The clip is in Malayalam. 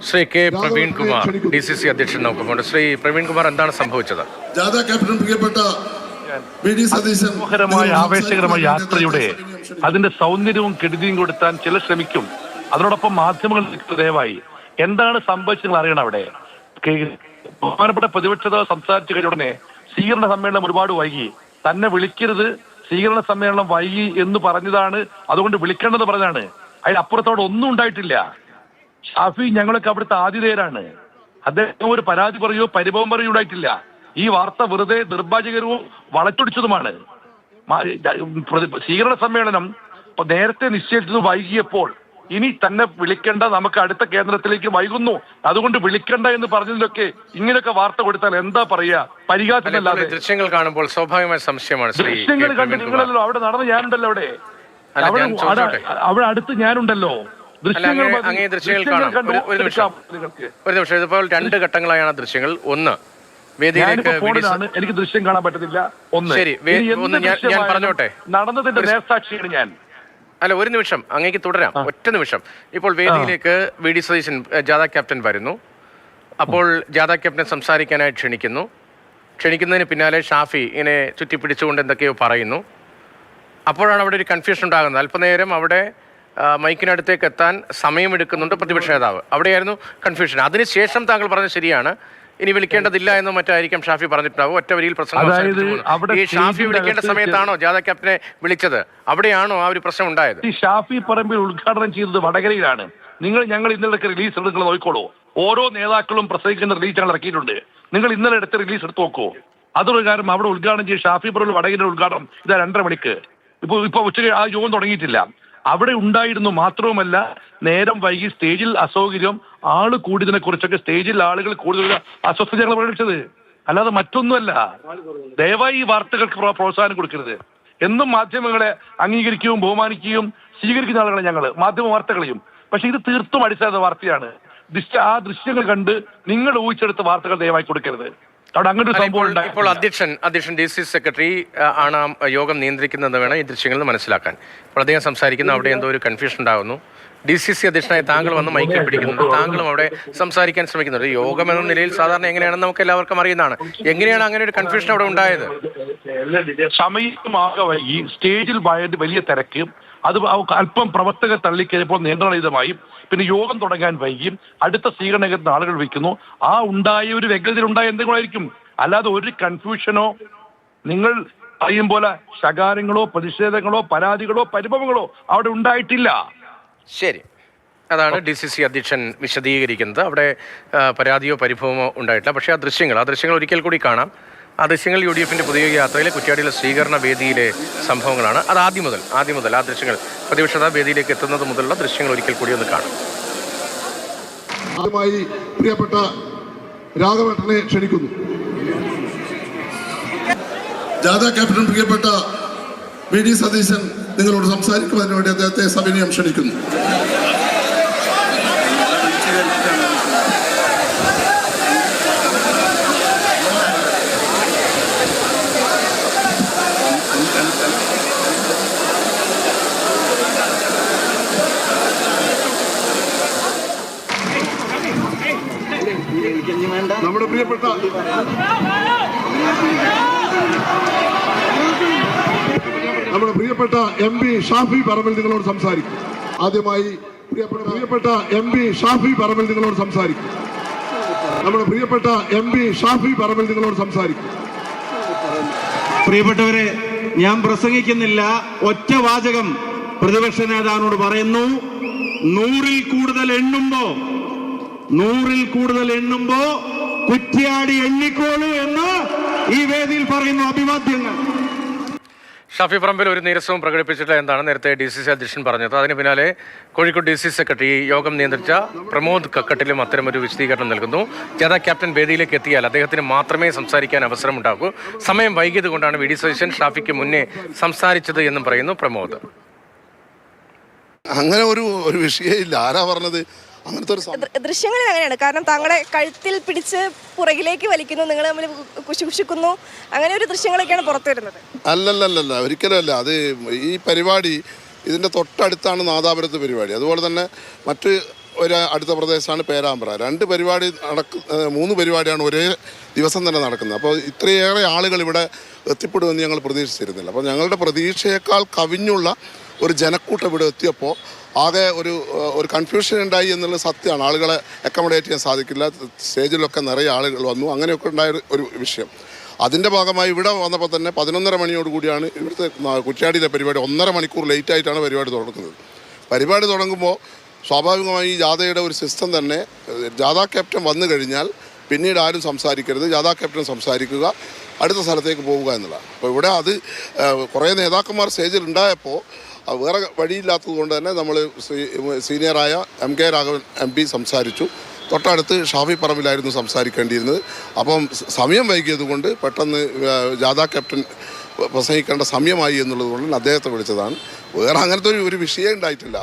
ശ്രീ കെ പ്രവീൺ കുമാർ DCC അധ്യക്ഷൻ നോക്കുമ്പോൾ ശ്രീ പ്രവീൺ കുമാർ എന്താണ് സംഭവിച്ചത്? മനോഹരമായ ആവേശകരമായ യാത്രയുടെ അതിന്റെ സൗന്ദര്യവും കെടുതിയും കൊടുത്താൻ ചിലർ ശ്രമിക്കും. അതിനോടൊപ്പം മാധ്യമങ്ങൾ ദയവായി എന്താണ് സംഭവിച്ചത് അറിയണം. അവിടെ ബഹുമാനപ്പെട്ട പ്രതിപക്ഷ സംസാരിച്ചു കഴിഞ്ഞ ഉടനെ സ്വീകരണ സമ്മേളനം ഒരുപാട് വൈകി, തന്നെ വിളിക്കരുത്, സ്വീകരണ സമ്മേളനം വൈകി എന്ന് പറഞ്ഞതാണ്, അതുകൊണ്ട് വിളിക്കേണ്ടത് പറഞ്ഞതാണ്. അതിനപ്പുറത്തോടെ ഒന്നും ഉണ്ടായിട്ടില്ല. ഷാഫി ഞങ്ങളൊക്കെ അവിടുത്തെ ആതിഥേയരാണ്. അദ്ദേഹം ഒരു പരാതി പറയോ പരിഭവം പറയോ ഉണ്ടായിട്ടില്ല. ഈ വാർത്ത വെറുതെ നിർഭാഗ്യകരവും വളച്ചൊടിച്ചതുമാണ്. സ്വീകരണ സമ്മേളനം നേരത്തെ നിശ്ചയിച്ചത് വൈകിയപ്പോൾ ഇനി തന്നെ വിളിക്കേണ്ട, നമുക്ക് അടുത്ത കേന്ദ്രത്തിലേക്ക് വൈകുന്നു, അതുകൊണ്ട് വിളിക്കണ്ട എന്ന് പറഞ്ഞതിലൊക്കെ ഇങ്ങനെയൊക്കെ വാർത്ത കൊടുത്താൽ എന്താ പറയാ? പരിഹാസമല്ലാതെ. ദൃശ്യങ്ങൾ കാണുമ്പോൾ സ്വാഭാവികമായ സംശയമാണ്. ദൃശ്യങ്ങൾ കണ്ട് നിങ്ങളല്ലോ അവിടെ നടന്ന് ഞാനുണ്ടല്ലോ, അവിടെ അടുത്ത് ഞാനുണ്ടല്ലോ. ഒരു നിമിഷം, ഇതിപ്പോൾ രണ്ട് ഘട്ടങ്ങളായാണ് ദൃശ്യങ്ങൾ. ഒന്ന്, വേദിയിലേക്ക് എനിക്ക് ദൃശ്യം കാണാൻ പറ്റുന്നില്ല. ശരി, ഞാൻ പറഞ്ഞോട്ടെ, നടന്നതിന്റെ നേർസാക്ഷിയാണ് ഞാൻ. അല്ല, ഒരു നിമിഷം, അങ്ങേക്ക് തുടരാം, ഒറ്റ നിമിഷം. ഇപ്പോൾ വേദിയിലേക്ക് VD സതീശൻ ജാഥ ക്യാപ്റ്റൻ വരുന്നു. അപ്പോൾ ജാഥ ക്യാപ്റ്റൻ സംസാരിക്കാനായി ക്ഷണിക്കുന്നതിന് പിന്നാലെ ഷാഫി ഇങ്ങനെ ചുറ്റിപ്പിടിച്ചുകൊണ്ട് എന്തൊക്കെയോ പറയുന്നു. അപ്പോഴാണ് അവിടെ ഒരു കൺഫ്യൂഷൻ ഉണ്ടാകുന്നത്. അല്പനേരം അവിടെ മൈക്കിനടുത്തേക്ക് എത്താൻ സമയമെടുക്കുന്നുണ്ട് പ്രതിപക്ഷ നേതാവ്. അവിടെയായിരുന്നു കൺഫ്യൂഷൻ. അതിനുശേഷം താങ്കൾ പറഞ്ഞത് ശരിയാണ്, ഇനി വിളിക്കേണ്ടതില്ല എന്ന് മറ്റായിരിക്കും ഷാഫി പറഞ്ഞിട്ടുണ്ടാവും. ഒറ്റ വരിയിൽ പ്രശ്നം. ഈ ഷാഫി വിളിക്കേണ്ട സമയത്താണോ ജാഥ ക്യാപ്റ്റനെ വിളിച്ചത്? അവിടെയാണോ ആ ഒരു പ്രശ്നം ഉണ്ടായത്? ഈ ഷാഫി പറമ്പിൽ ഉദ്ഘാടനം ചെയ്തത് വടകരയിലാണ്. ഞങ്ങൾ ഇന്നലെ റിലീസ് എടുത്ത് നോക്കിക്കോളൂ. ഓരോ നേതാക്കളും പ്രസംഗിക്കുന്ന റിലീസ് ഞങ്ങൾ ഇറക്കിയിട്ടുണ്ട്. നിങ്ങൾ ഇന്നലെ എടുത്ത് റിലീസ് എടുത്ത് നോക്കൂ. അതൊരു കാര്യം. അവിടെ ഉദ്ഘാടനം ചെയ്ത് ഷാഫി പറമ്പിൽ വടകരയുടെ ഉദ്ഘാടനം ഇതാ 2:30 മണിക്ക്. ഇപ്പൊ ഉച്ചയ്ക്ക് ആ യോഗം തുടങ്ങിയിട്ടില്ല. അവിടെ ഉണ്ടായിരുന്നു. മാത്രവുമല്ല, നേരം വൈകി സ്റ്റേജിൽ അസൗകര്യം, ആള് കൂടിയതിനെ കുറിച്ചൊക്കെ സ്റ്റേജിൽ ആളുകൾ കൂടുതൽ അസ്വസ്ഥത ഞങ്ങൾ പ്രകടിപ്പിച്ചത്, അല്ലാതെ മറ്റൊന്നുമല്ല. ദയവായി ഈ വാർത്തകൾക്ക് പ്രോത്സാഹനം കൊടുക്കരുത്. എന്നും മാധ്യമങ്ങളെ അംഗീകരിക്കുകയും ബഹുമാനിക്കുകയും സ്വീകരിക്കുന്ന ആളുകളെ ഞങ്ങൾ, മാധ്യമ വാർത്തകളെയും. പക്ഷെ ഇത് തീർത്തും അടിസ്ഥാന വാർത്തയാണ്. ആ ദൃശ്യങ്ങൾ കണ്ട് നിങ്ങൾ ഊഹിച്ചെടുത്ത വാർത്തകൾ ദയവായി കൊടുക്കരുത്. അവിടെ അങ്ങനെ ഒരു സംഭവം. ഇപ്പോൾ അധ്യക്ഷൻ DCC സെക്രട്ടറി ആണ് യോഗം നിയന്ത്രിക്കുന്നത് വേണം ഈ ദൃശ്യങ്ങളിൽ മനസ്സിലാക്കാൻ. അപ്പോൾ അദ്ദേഹം സംസാരിക്കുന്നു, അവിടെ എന്തോ ഒരു കൺഫ്യൂഷൻ ഉണ്ടാകുന്നു. DCC അധ്യക്ഷനായ താങ്കൾ വന്ന് മൈക്കിൽ പിടിക്കുന്നുണ്ട്, താങ്കളും അവിടെ സംസാരിക്കാൻ ശ്രമിക്കുന്നുണ്ട്. യോഗം എന്ന നിലയിൽ സാധാരണ എങ്ങനെയാണെന്ന് നമുക്ക് എല്ലാവർക്കും അറിയുന്നതാണ്. എങ്ങനെയാണ് അങ്ങനെ ഒരു കൺഫ്യൂഷൻ അവിടെ ഉണ്ടായത്? സമയമാകെ വൈകി, സ്റ്റേജിൽ വലിയ തിരക്ക്, അത് അല്പം പ്രവർത്തകർ തള്ളിക്കഴിഞ്ഞപ്പോൾ നിയന്ത്രണരഹിതമായി. പിന്നെ യോഗം തുടങ്ങാൻ വൈകിയും അടുത്ത സ്വീകരണത്തിന് ആളുകൾ വയ്ക്കുന്നു. ആ ഉണ്ടായ ഒരു വ്യഗ്രതയിൽ ഉണ്ടായ എന്തെങ്കിലും ആയിരിക്കും, അല്ലാതെ ഒരു കൺഫ്യൂഷനോ നിങ്ങൾ പറയും പോലെ ശകാരങ്ങളോ പ്രതിഷേധങ്ങളോ പരാതികളോ പരിഭവങ്ങളോ അവിടെ ഉണ്ടായിട്ടില്ല. ശരി, അതാണ് DCC അധ്യക്ഷൻ വിശദീകരിക്കുന്നത്. അവിടെ പരാതിയോ പരിഭവമോ ഉണ്ടായിട്ടില്ല. പക്ഷേ ആ ദൃശ്യങ്ങൾ ഒരിക്കൽ കൂടി കാണാം. ആ ദൃശ്യങ്ങൾ UDFന്റെ പൊതുയോഗ യാത്രയിലെ കുറ്റ്യാടിയിലെ സ്വീകരണ വേദിയിലെ സംഭവങ്ങളാണ്. അത് ആദ്യം മുതൽ ആ ദൃശ്യങ്ങൾ പ്രതിപക്ഷ വേദിയിലേക്ക് എത്തുന്നത് മുതലുള്ള ദൃശ്യങ്ങൾ ഒരിക്കൽ കൂടി ഒന്ന് കാണാം. ആദ്യമായി പ്രിയപ്പെട്ട രാഘവേട്ടനെ ക്ഷണിക്കുന്നു. ജാഥ ക്യാപ്റ്റൻ പ്രിയപ്പെട്ട VD സതീശൻ നിങ്ങളോട് സംസാരിക്കുന്നതിന് വേണ്ടി അദ്ദേഹത്തെ സവിനയം ക്ഷണിക്കുന്നു. നമ്മുടെ പ്രിയപ്പെട്ട MP ഷാഫി പറമ്പിൽ നിങ്ങളോട് സംസാരിക്കും. ആദ്യമായി പ്രിയപ്പെട്ട MP ഷാഫി പറമ്പിൽ നിങ്ങളോട് സംസാരിക്കും. നമ്മുടെ പ്രിയപ്പെട്ട MP ഷാഫി പറമ്പിൽ നിങ്ങളോട് സംസാരിക്കും. പ്രിയപ്പെട്ടവരെ, ഞാൻ പ്രസംഗിക്കുന്നില്ല. ഒറ്റ വാചകം പ്രതിപക്ഷ നേതാവിനോട് പറയുന്നു. 100-ൽ കൂടുതൽ എണ്ണുമ്പോ കുറ്റ്യാടി എണ്ണിക്കോളൂ എന്ന് ഈ വേദിയിൽ പറയുന്നു. അഭിവാദ്യങ്ങൾ. ഷാഫി പറമ്പിൽ ഒരു നീരസവും പ്രകടിപ്പിച്ചിട്ട് എന്താണ് നേരത്തെ DCC അധ്യക്ഷൻ പറഞ്ഞത്. അതിന് പിന്നാലെ കോഴിക്കോട് DCC സെക്രട്ടറി യോഗം നിയന്ത്രിച്ച പ്രമോദ് കക്കട്ടിലും അത്തരമൊരു വിശദീകരണം നൽകുന്നു. ജാഥ ക്യാപ്റ്റൻ വേദിയിലേക്ക് എത്തിയാൽ അദ്ദേഹത്തിന് മാത്രമേ സംസാരിക്കാൻ അവസരമുണ്ടാകൂ. സമയം വൈകിയത് കൊണ്ടാണ് VD സതീശൻ ഷാഫിക്ക് മുന്നേ സംസാരിച്ചത് എന്നും പറയുന്നു പ്രമോദ്. അങ്ങനെ ഒരു വിഷയമില്ല. ആരാ പറഞ്ഞത്? അങ്ങനത്തെ ഒരു ദൃശ്യങ്ങളിൽ അങ്ങനെയാണ്. കാരണം താങ്കളെ കഴുത്തിൽ പിടിച്ച് പുറകിലേക്ക് വലിക്കുന്നു, നിങ്ങൾ തമ്മിൽ കുശിക്കുന്നു, അങ്ങനെ ഒരു ദൃശ്യങ്ങളൊക്കെയാണ് പുറത്തു വരുന്നത്. അല്ലല്ലല്ല, ഒരിക്കലും അല്ല. അത് ഈ പരിപാടി ഇതിൻ്റെ തൊട്ടടുത്താണ് നാദാപുരത്ത് പരിപാടി. അതുപോലെ തന്നെ മറ്റ് ഒരു അടുത്ത പ്രദേശമാണ് പേരാമ്പ്ര. 2 പരിപാടി മൂന്ന് പരിപാടിയാണ് ഒരേ ദിവസം തന്നെ നടക്കുന്നത്. അപ്പോൾ ഇത്രയേറെ ആളുകൾ ഇവിടെ എത്തിപ്പെടുമെന്ന് ഞങ്ങൾ പ്രതീക്ഷിച്ചിരുന്നില്ല. അപ്പോൾ ഞങ്ങളുടെ പ്രതീക്ഷയേക്കാൾ കവിഞ്ഞുള്ള ഒരു ജനക്കൂട്ടം ഇവിടെ എത്തിയപ്പോൾ ആകെ ഒരു കൺഫ്യൂഷൻ ഉണ്ടായി എന്നുള്ളത് സത്യമാണ്. ആളുകളെ അക്കോമഡേറ്റ് ചെയ്യാൻ സാധിക്കില്ല, സ്റ്റേജിലൊക്കെ നിറയെ ആളുകൾ വന്നു, അങ്ങനെയൊക്കെ ഉണ്ടായ ഒരു വിഷയം. അതിൻ്റെ ഭാഗമായി ഇവിടെ വന്നപ്പോൾ തന്നെ 11:30 മണിയോട് കൂടിയാണ് ഇവിടുത്തെ കുറ്റ്യാടിയിലെ പരിപാടി. 1.5 മണിക്കൂർ ലേറ്റായിട്ടാണ് പരിപാടി തുടങ്ങുന്നത്. പരിപാടി തുടങ്ങുമ്പോൾ സ്വാഭാവികമായി ജാഥയുടെ ഒരു സിസ്റ്റം തന്നെ, ജാഥാ ക്യാപ്റ്റൻ വന്നു കഴിഞ്ഞാൽ പിന്നീട് ആരും സംസാരിക്കരുത്, ജാഥാ ക്യാപ്റ്റൻ സംസാരിക്കുക, അടുത്ത സ്ഥലത്തേക്ക് പോവുക എന്നുള്ളതാണ്. അപ്പോൾ ഇവിടെ അത് കുറേ നേതാക്കന്മാർ സ്റ്റേജിൽ ഉണ്ടായപ്പോൾ വേറെ വഴിയില്ലാത്തത് കൊണ്ട് തന്നെ നമ്മൾ സീനിയറായ MK രാഘവൻ MP സംസാരിച്ചു. തൊട്ടടുത്ത് ഷാഫി പറമ്പിലായിരുന്നു സംസാരിക്കേണ്ടിയിരുന്നത്. അപ്പം സമയം വൈകിയത് കൊണ്ട് പെട്ടെന്ന് ജാഥാ ക്യാപ്റ്റൻ പ്രസംഗിക്കേണ്ട സമയമായി എന്നുള്ളത് കൊണ്ട് അദ്ദേഹത്തെ വിളിച്ചതാണ്. വേറെ അങ്ങനത്തെ ഒരു വിഷയം ഉണ്ടായിട്ടില്ല.